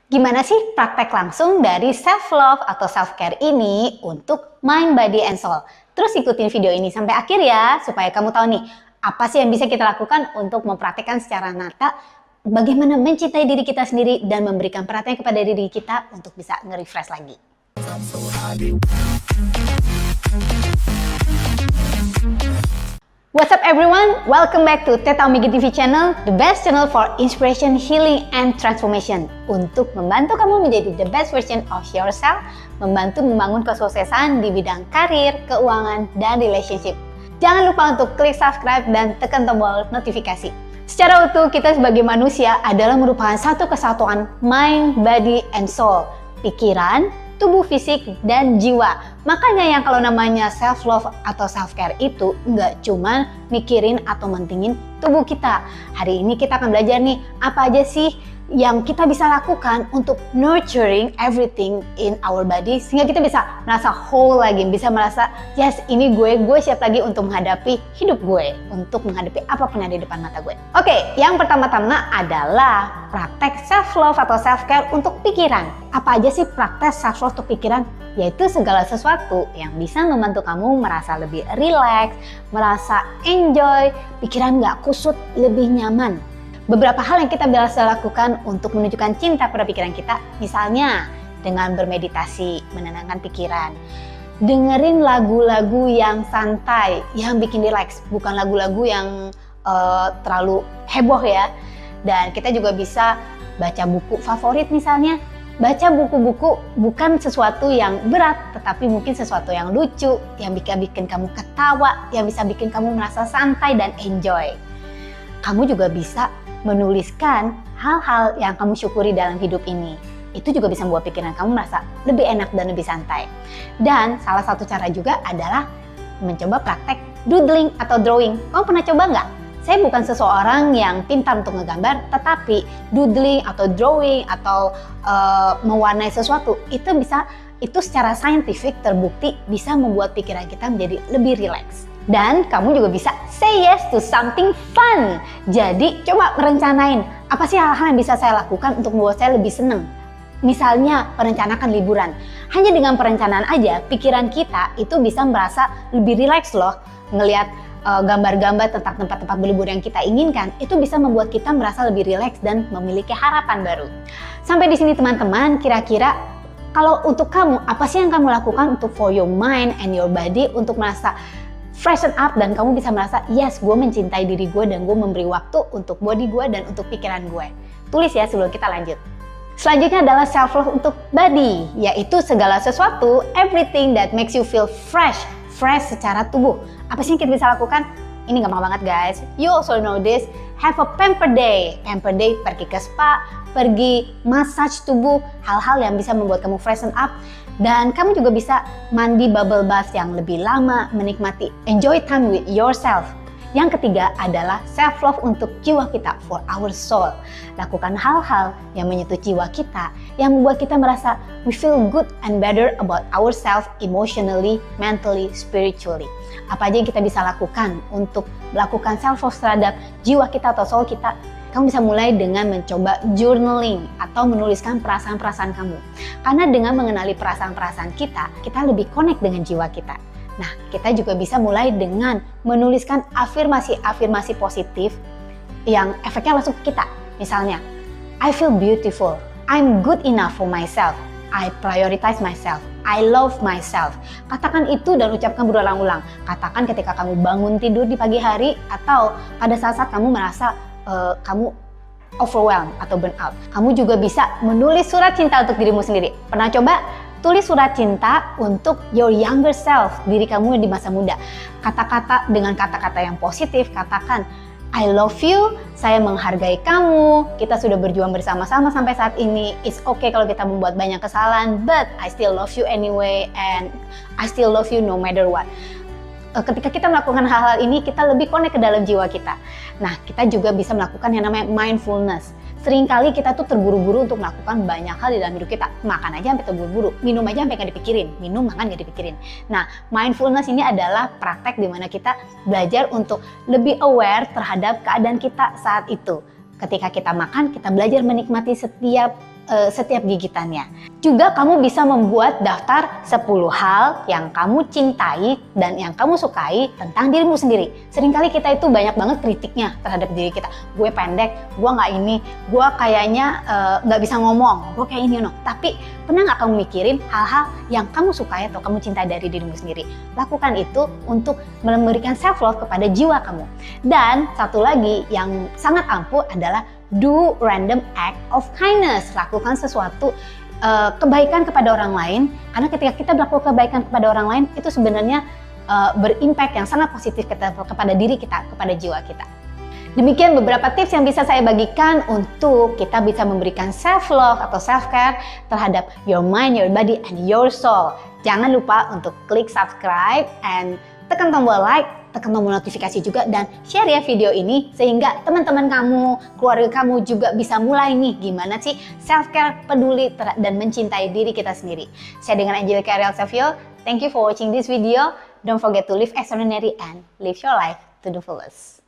Gimana sih praktek langsung dari self-love atau self-care ini untuk mind, body, and soul? Terus ikutin video ini sampai akhir ya, supaya kamu tahu nih, apa sih yang bisa kita lakukan untuk mempraktekkan secara nyata bagaimana mencintai diri kita sendiri dan memberikan perhatian kepada diri kita untuk bisa nge-refresh lagi. What's up everyone? Welcome back to Teta Omigi TV channel, the best channel for inspiration, healing, and transformation. Untuk membantu kamu menjadi the best version of yourself, membantu membangun kesuksesan di bidang karir, keuangan, dan relationship. Jangan lupa untuk klik subscribe dan tekan tombol notifikasi. Secara utuh, kita sebagai manusia adalah merupakan satu kesatuan mind, body, and soul. Pikiran, tubuh fisik, dan jiwa. Makanya yang kalau namanya self-love atau self-care itu nggak cuma mikirin atau mentingin tubuh kita. Hari ini kita akan belajar nih, apa aja sih yang kita bisa lakukan untuk nurturing everything in our body sehingga kita bisa merasa whole lagi, bisa merasa yes ini gue siap lagi untuk menghadapi hidup gue, untuk menghadapi apapun yang ada di depan mata gue. Oke, yang pertama-tama adalah praktek self-love atau self-care untuk pikiran. Apa aja sih praktek self-love untuk pikiran? Yaitu segala sesuatu yang bisa membantu kamu merasa lebih relax, merasa enjoy, pikiran nggak kusut, lebih nyaman. Beberapa hal yang kita bisa lakukan untuk menunjukkan cinta pada pikiran kita, misalnya dengan bermeditasi, menenangkan pikiran, dengerin lagu-lagu yang santai, yang bikin relax, bukan lagu-lagu yang terlalu heboh ya. Dan kita juga bisa baca buku favorit misalnya. Baca buku-buku bukan sesuatu yang berat, tetapi mungkin sesuatu yang lucu, yang bisa bikin kamu ketawa, yang bisa bikin kamu merasa santai dan enjoy. Kamu juga bisa menuliskan hal-hal yang kamu syukuri dalam hidup ini. Itu juga bisa membuat pikiran kamu merasa lebih enak dan lebih santai. Dan salah satu cara juga adalah mencoba praktek doodling atau drawing. Kamu pernah coba nggak? Saya bukan seseorang yang pintar untuk ngegambar, tetapi doodling atau drawing atau mewarnai sesuatu itu secara saintifik terbukti bisa membuat pikiran kita menjadi lebih rileks. Dan kamu juga bisa say yes to something fun. Jadi coba merencanain apa sih hal-hal yang bisa saya lakukan untuk membuat saya lebih senang. Misalnya merencanakan liburan. Hanya dengan perencanaan aja pikiran kita itu bisa merasa lebih rileks loh. Ngelihat gambar-gambar tentang tempat-tempat berlibur yang kita inginkan, itu bisa membuat kita merasa lebih rileks dan memiliki harapan baru. Sampai di sini teman-teman, kira-kira kalau untuk kamu, apa sih yang kamu lakukan untuk for your mind and your body untuk merasa freshen up dan kamu bisa merasa yes, gue mencintai diri gue dan gue memberi waktu untuk body gue dan untuk pikiran gue. Tulis ya sebelum kita lanjut. Selanjutnya adalah self-love untuk body, yaitu segala sesuatu, everything that makes you feel fresh secara tubuh. Apa sih yang kita bisa lakukan? Ini gampang banget guys. You also know this. Have a pamper day. Pamper day, pergi ke spa, pergi massage tubuh, hal-hal yang bisa membuat kamu freshen up. Dan kamu juga bisa mandi bubble bath yang lebih lama, menikmati enjoy time with yourself. Yang ketiga adalah self-love untuk jiwa kita, for our soul. Lakukan hal-hal yang menyentuh jiwa kita, yang membuat kita merasa we feel good and better about ourselves emotionally, mentally, spiritually. Apa aja yang kita bisa lakukan untuk melakukan self-love terhadap jiwa kita atau soul kita? Kamu bisa mulai dengan mencoba journaling atau menuliskan perasaan-perasaan kamu. Karena dengan mengenali perasaan-perasaan kita, kita lebih connect dengan jiwa kita. Nah, kita juga bisa mulai dengan menuliskan afirmasi-afirmasi positif yang efeknya langsung ke kita. Misalnya, I feel beautiful, I'm good enough for myself, I prioritize myself, I love myself. Katakan itu dan ucapkan berulang-ulang. Katakan ketika kamu bangun tidur di pagi hari atau pada saat-saat kamu merasa kamu overwhelmed atau burnout. Kamu juga bisa menulis surat cinta untuk dirimu sendiri. Pernah coba? Tulis surat cinta untuk your younger self, diri kamu di masa muda. Kata-kata dengan kata-kata yang positif, katakan I love you, saya menghargai kamu, kita sudah berjuang bersama-sama sampai saat ini. It's okay kalau kita membuat banyak kesalahan, but I still love you anyway and I still love you no matter what. Ketika kita melakukan hal-hal ini, kita lebih connect ke dalam jiwa kita. Nah, kita juga bisa melakukan yang namanya mindfulness. Seringkali kita tuh terburu-buru untuk melakukan banyak hal di dalam hidup kita. Makan aja sampai terburu-buru, minum aja sampai nggak dipikirin, minum makan nggak dipikirin. Nah, mindfulness ini adalah praktek di mana kita belajar untuk lebih aware terhadap keadaan kita saat itu. Ketika kita makan, kita belajar menikmati setiap setiap gigitannya. Juga kamu bisa membuat daftar 10 hal yang kamu cintai dan yang kamu sukai tentang dirimu sendiri. Seringkali kita itu banyak banget kritiknya terhadap diri kita. Gue pendek, gue nggak ini, gue kayaknya nggak bisa ngomong, gue kayak ini, no. Tapi pernah nggak kamu mikirin hal-hal yang kamu sukai atau kamu cintai dari dirimu sendiri? Lakukan itu untuk memberikan self love kepada jiwa kamu. Dan satu lagi yang sangat ampuh adalah do random act of kindness. Lakukan sesuatu kebaikan kepada orang lain, karena ketika kita melakukan kebaikan kepada orang lain itu sebenarnya berimpact yang sangat positif kepada diri kita, kepada jiwa kita. Demikian beberapa tips yang bisa saya bagikan untuk kita bisa memberikan self love atau self care terhadap your mind, your body, and your soul. Jangan lupa untuk klik subscribe and tekan tombol like, tekan tombol notifikasi juga, dan share ya video ini sehingga teman-teman kamu, keluarga kamu juga bisa mulai nih gimana sih self care, peduli dan mencintai diri kita sendiri. Saya dengan Angelica Ariel Savio. Thank you for watching this video. Don't forget to live extraordinary and live your life to the fullest.